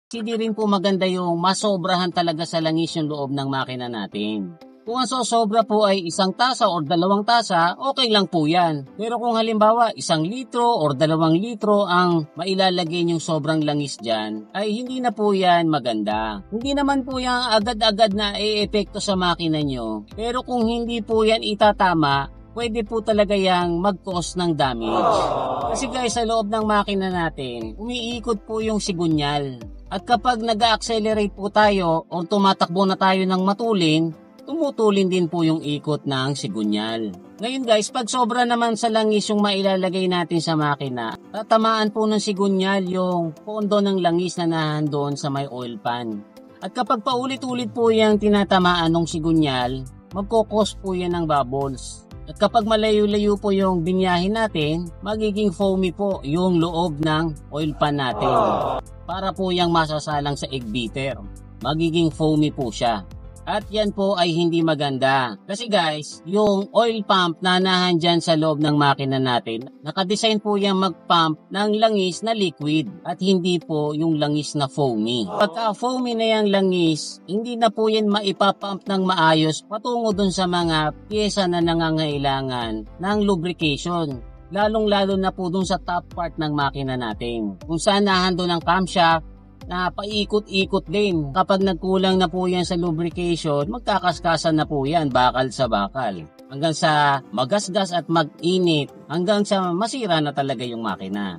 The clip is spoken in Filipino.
Hindi rin po maganda yung masobrahan talaga sa langis yung loob ng makina natin. Kung ang sosobra po ay 1 tasa or 2 tasa, okay lang po yan. Pero kung halimbawa 1 litro or 2 litro ang mailalagay yung sobrang langis dyan, ay hindi na po yan maganda. Hindi naman po yan agad-agad na e-epekto sa makina nyo. Pero kung hindi po yan itatama, pwede po talaga yang mag-cause ng damage. Kasi guys, sa loob ng makina natin, umiikot po yung sigunyal. At kapag nag-accelerate po tayo o tumatakbo na tayo ng matulin, tumutulin din po yung ikot ng sigunyal. Ngayon guys, pag sobra naman sa langis yung mailalagay natin sa makina, tatamaan po ng sigunyal yung pondo ng langis na nahandoon sa may oil pan. At kapag paulit-ulit po yung tinatamaan ng sigunyal, magkokos po yan ng bubbles. At kapag malayo-layo po yung binyahin natin, magiging foamy po yung loob ng oil pan natin. Para po yung masasalang sa egg beater. Magiging foamy po siya. At yan po ay hindi maganda. Kasi guys, yung oil pump na nahandyan sa loob ng makina natin, nakadesign po yung mag-pump ng langis na liquid at hindi po yung langis na foamy. Pagka foamy na yung langis, hindi na po yan maipapump ng maayos patungo dun sa mga pyesa na nangangailangan ng lubrication. Lalong-lalo na po dun sa top part ng makina natin. Kung saan nahandun ang camshaft, na paikot-ikot din. Kapag nagkulang na po yan sa lubrication, magkakaskasan na po yan, bakal sa bakal. Hanggang sa magasgas at mag-init, hanggang sa masira na talaga yung makina.